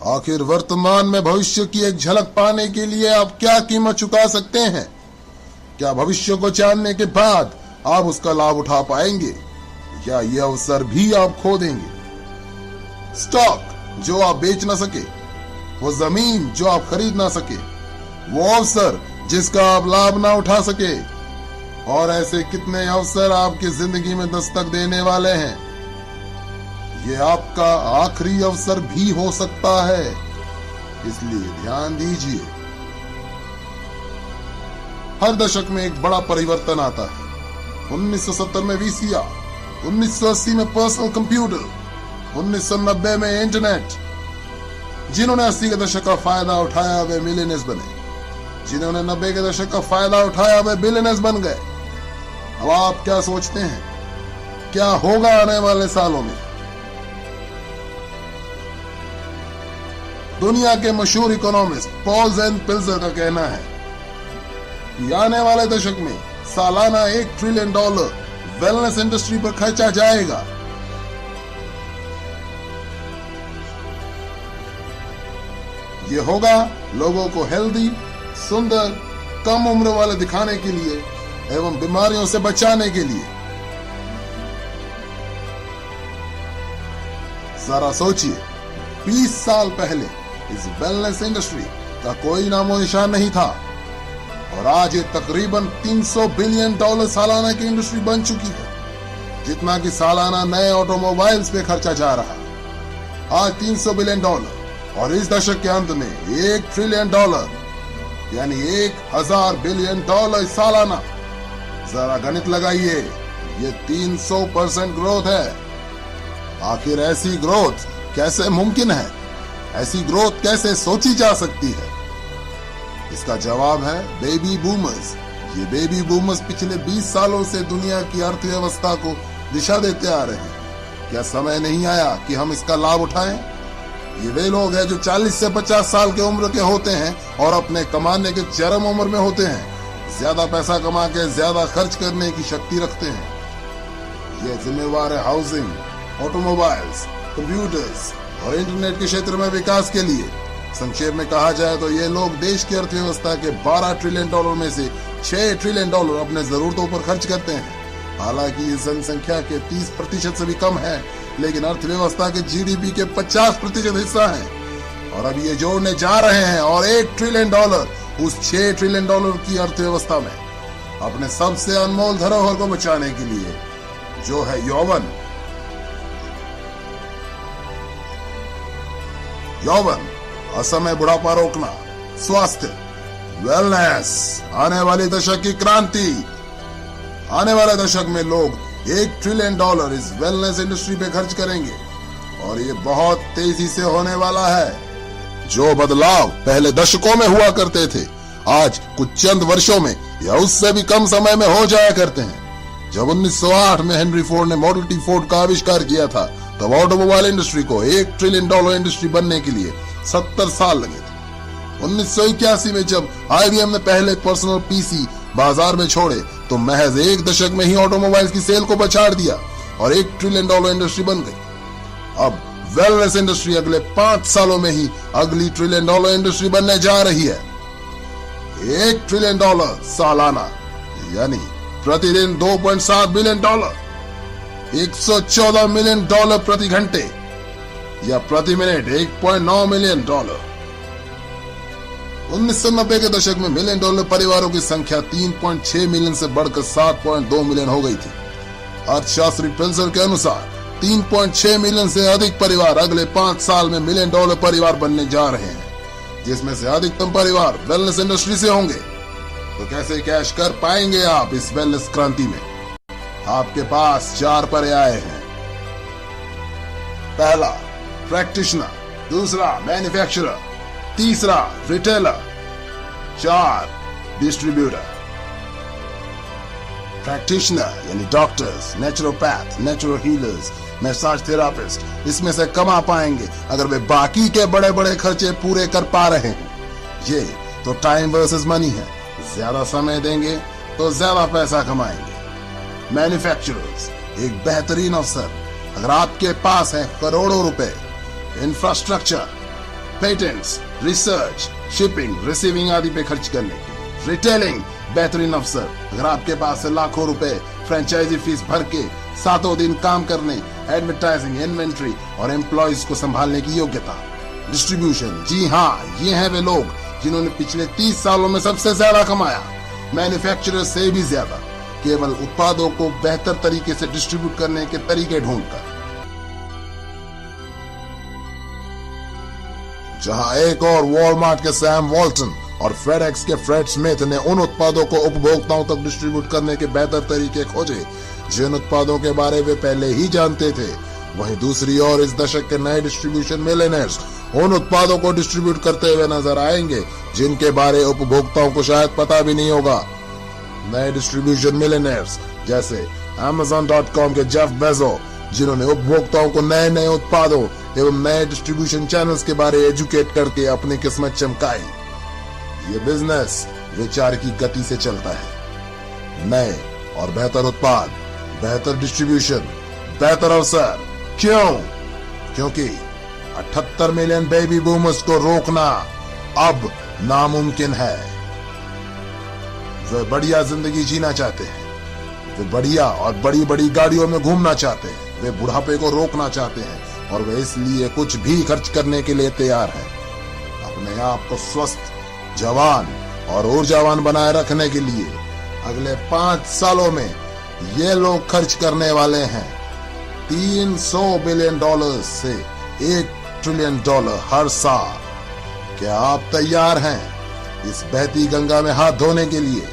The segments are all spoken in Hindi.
आखिर वर्तमान में भविष्य की एक झलक पाने के लिए आप क्या कीमत चुका सकते हैं? क्या भविष्य को जानने के बाद आप उसका लाभ उठा पाएंगे या ये अवसर भी आप खो देंगे? स्टॉक जो आप बेच ना सके, वो जमीन जो आप खरीद ना सके, वो अवसर जिसका आप लाभ ना उठा सके, और ऐसे कितने अवसर आपकी जिंदगी में दस्तक देने वाले हैं। ये आपका आखिरी अवसर भी हो सकता है, इसलिए ध्यान दीजिए। हर दशक में एक बड़ा परिवर्तन आता है। 1970 में वीसीआर, 1980 में पर्सनल कंप्यूटर, 1990 में इंटरनेट। जिन्होंने 80 के दशक का फायदा उठाया वे मिलियनेयर्स बने, जिन्होंने 90 के दशक का फायदा उठाया वे बिलियनेयर्स बन गए। अब आप क्या सोचते हैं क्या होगा आने वाले सालों में? दुनिया के मशहूर इकोनॉमिस्ट पॉल जेन पिल्जर का कहना है कि आने वाले दशक में सालाना $1 ट्रिलियन वेलनेस इंडस्ट्री पर खर्चा जाएगा। ये होगा लोगों को हेल्दी, सुंदर, कम उम्र वाले दिखाने के लिए एवं बीमारियों से बचाने के लिए। जरा सोचिए, 20 साल पहले इस वेलनेस इंडस्ट्री का कोई नामो निशान नहीं था और आज ये तकरीबन $300 बिलियन सालाना की इंडस्ट्री बन चुकी है, जितना कि सालाना नए ऑटोमोबाइल्स पे खर्चा जा रहा है। आज $300 बिलियन और इस दशक के अंत में $1 ट्रिलियन यानी 1000 बिलियन सालाना। जरा गणित लगाइए, ये 300% ग्रोथ है। आखिर ऐसी ग्रोथ कैसे मुमकिन है? ऐसी ग्रोथ कैसे सोची जा सकती है? इसका जवाब है बेबी बूमर्स। ये बेबी बूमर्स पिछले 20 सालों से दुनिया की अर्थव्यवस्था को दिशा देते आ रहे हैं। क्या समय नहीं आया कि हम इसका लाभ उठाएं? ये वे लोग हैं जो 40 से 50 साल के उम्र के होते हैं और अपने कमाने के चरम उम्र में होते हैं। ज्यादा पैसा कमा के ज्यादा खर्च करने की शक्ति रखते हैं। ये जिम्मेवार है हाउसिंग, ऑटोमोबाइल्स, कंप्यूटर्स और इंटरनेट के क्षेत्र में विकास के लिए। संक्षेप में कहा जाए तो ये लोग देश की अर्थव्यवस्था के $12 ट्रिलियन में से $6 ट्रिलियन अपने जरूरतों पर खर्च करते हैं। हालांकि ये जनसंख्या के 30% से भी कम है, लेकिन अर्थव्यवस्था के जीडीपी के 50% हिस्सा है। और अब ये जोड़ने जा रहे हैं और $1 ट्रिलियन उस $6 ट्रिलियन की अर्थव्यवस्था में अपने सबसे अनमोल धरोहर को बचाने के लिए, जो है यौवन। यौवन, असमय बुढ़ापा रोकना, स्वास्थ्य, वेलनेस, आने वाली दशक की क्रांति। आने वाले दशक में लोग $1 ट्रिलियन इस वेलनेस इंडस्ट्री पे खर्च करेंगे और ये बहुत तेजी से होने वाला है। जो बदलाव पहले दशकों में हुआ करते थे, आज कुछ चंद वर्षों में या उससे भी कम समय में हो जाया करते हैं। जब 1908 में हेनरी फोर्ड ने मॉडल टी फोर्ड का आविष्कार किया था, तब ऑटोमोबाइल इंडस्ट्री को $1 ट्रिलियन इंडस्ट्री बनने के लिए 70 साल लगे थे। 1981 में जब IBM ने पहले पर्सनल पीसी बाजार में छोड़े, तो महज 1 दशक में ही ऑटोमोबाइल्स की सेल को पछाड़ दिया और $1 ट्रिलियन इंडस्ट्री बन गई। अब वेलनेस इंडस्ट्री अगले 5 सालों में ही अगली $1 ट्रिलियन इंडस्ट्री बनने जा रही है। $1 ट्रिलियन सालाना यानी प्रतिदिन $2.7 बिलियन, $114 मिलियन प्रति घंटे या प्रति मिनट $1.9 मिलियन। 1990 के दशक में $1 मिलियन परिवारों की संख्या 3.6 मिलियन से बढ़कर 7.2 मिलियन हो गई थी। अर्थशास्त्री पिल्जर के अनुसार 3.6 मिलियन से अधिक परिवार अगले 5 साल में $1 मिलियन परिवार बनने जा रहे हैं, जिसमें से अधिकतम परिवार वेलनेस इंडस्ट्री से होंगे। तो कैसे कैश कर पाएंगे आप इस वेलनेस क्रांति में? आपके पास 4 पर्याय हैं। पहला, प्रैक्टिशनर, दूसरा मैन्युफैक्चरर, तीसरा रिटेलर, 4 डिस्ट्रीब्यूटर। प्रैक्टिशनर यानी doctors, naturopath, naturo healers, massage therapist इसमें से कमा पाएंगे अगर वे बाकी के बड़े बड़े खर्चे पूरे कर पा रहे हैं। ये तो टाइम वर्सेस मनी है, ज्यादा समय देंगे तो ज्यादा पैसा कमाएंगे। मैन्युफैक्चरर्स, एक बेहतरीन अवसर अगर आपके पास है करोड़ों रुपए, infrastructure, patents, research, shipping, receiving आदि पे खर्च करने के लिए। रिटेलिंग, बेहतरीन अवसर। अगर आपके पास है लाखों रुपए फ्रेंचाइजी फीस भर के सातों दिन काम करने, एडवर्टाइजिंग, इन्वेंट्री और एम्प्लॉयज को संभालने की योग्यता। डिस्ट्रीब्यूशन, जी हाँ, ये हैं वे लोग जिन्होंने पिछले 30 सालों में सबसे ज्यादा कमाया, मैन्युफैक्चरर से भी ज्यादा, केवल उत्पादों को बेहतर तरीके से डिस्ट्रीब्यूट करने के तरीके ढूंढकर। जहां एक और वॉलमार्ट के सैम वॉल्टन और फेडेक्स के फ्रेड स्मिथ ने उन उत्पादों को उपभोक्ताओं तक डिस्ट्रीब्यूट करने के बेहतर तरीके खोजे जिन उत्पादों के बारे में पहले ही जानते थे, वहीं दूसरी ओर इस दशक के नए डिस्ट्रीब्यूशन मिलियनेयर्स उन उत्पादों को डिस्ट्रीब्यूट करते हुए नजर आएंगे जिनके बारे उपभोक्ताओं को शायद पता भी नहीं होगा। नए डिस्ट्रीब्यूशन मिलियनेयर्स जैसे Amazon.com के जेफ बेजो, जिन्होंने उपभोक्ताओं को नए नए उत्पादों एवं नए डिस्ट्रीब्यूशन चैनल्स के बारे एजुकेट करके अपनी किस्मत चमकाई। ये बिजनेस विचार की गति से चलता है। नए और बेहतर उत्पाद, बेहतर डिस्ट्रीब्यूशन, बेहतर अवसर। क्यों? क्योंकि 78 मिलियन बेबी बूमर्स को रोकना अब नामुमकिन है। वे बढ़िया जिंदगी जीना चाहते हैं, वे बढ़िया और बड़ी बड़ी गाड़ियों में घूमना चाहते हैं, वे बुढ़ापे को रोकना चाहते हैं और वे इसलिए कुछ भी खर्च करने के लिए तैयार हैं। अपने आप को स्वस्थ, जवान और ऊर्जावान बनाए रखने के लिए अगले 5 सालों में ये लोग खर्च करने वाले हैं $300 बिलियन से $1 ट्रिलियन हर साल। क्या आप तैयार हैं इस बहती गंगा में हाथ धोने के लिए?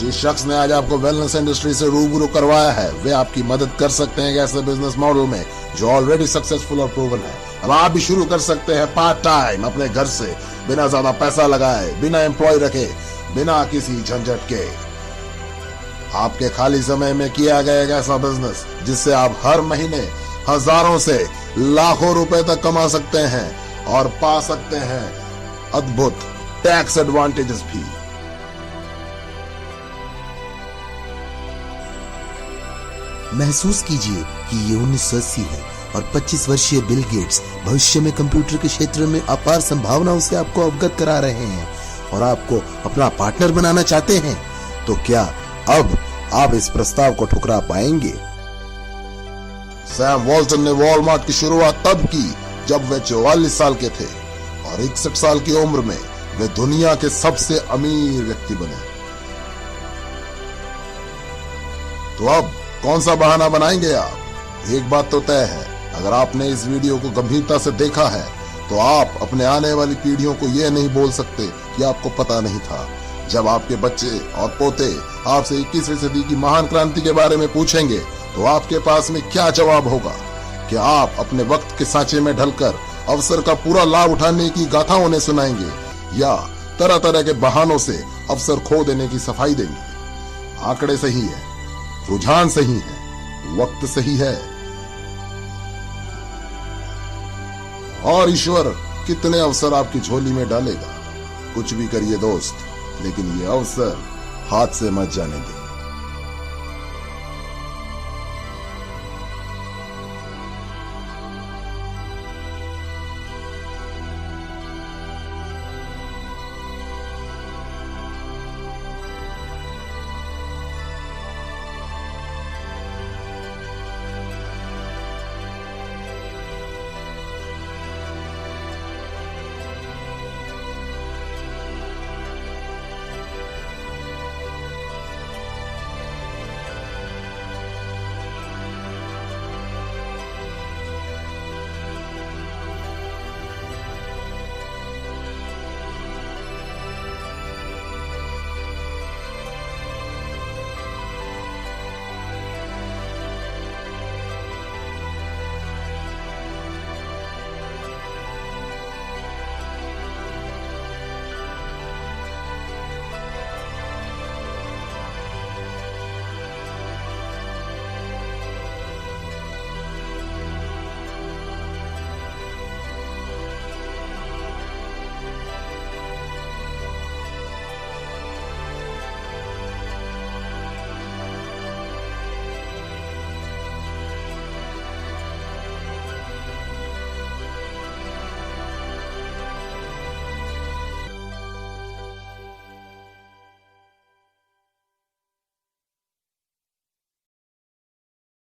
जिस शख्स ने आज आपको वेलनेस इंडस्ट्री से रूबरू करवाया है, वे आपकी मदद कर सकते हैं ऐसे बिजनेस मॉडल में जो ऑलरेडी सक्सेसफुल और प्रूवन है। अब आप भी शुरू कर सकते हैं पार्ट टाइम अपने घर से, बिना ज्यादा पैसा लगाए, बिना एम्प्लॉय रखे, बिना किसी झंझट के। आपके खाली समय में किया गया एक ऐसा बिजनेस जिससे आप हर महीने हजारों से लाखों रुपए तक कमा सकते हैं और पा सकते हैं अद्भुत टैक्स एडवांटेजेस भी। महसूस कीजिए कि ये 1980 है और 25 वर्षीय बिल गेट्स भविष्य में कंप्यूटर के क्षेत्र में अपार संभावनाओं से आपको अवगत करा रहे हैं और आपको अपना पार्टनर बनाना चाहते हैं। तो क्या अब आप इस प्रस्ताव को ठुकरा पाएंगे? सैम वॉल्टन ने वॉलमार्ट की शुरुआत तब की जब वे 44 साल के थे और 61 साल की उम्र में वे दुनिया के सबसे अमीर व्यक्ति बने। तो अब कौन सा बहाना बनाएंगे आप? एक बात तो तय है, अगर आपने इस वीडियो को गंभीरता से देखा है तो आप अपने आने वाली पीढ़ियों को यह नहीं बोल सकते कि आपको पता नहीं था। जब आपके बच्चे और पोते आपसे 21वीं सदी की महान क्रांति के बारे में पूछेंगे तो आपके पास में क्या जवाब होगा? क्या आप अपने वक्त के सांचे में ढलकर अवसर का पूरा लाभ उठाने की गाथा उन्हें सुनाएंगे या तरह तरह के बहानों से अवसर खो देने की सफाई देंगे? आंकड़े सही है, रुझान सही है, वक्त सही है और ईश्वर कितने अवसर आपकी झोली में डालेगा। कुछ भी करिए दोस्त, लेकिन ये अवसर हाथ से मत जाने दें।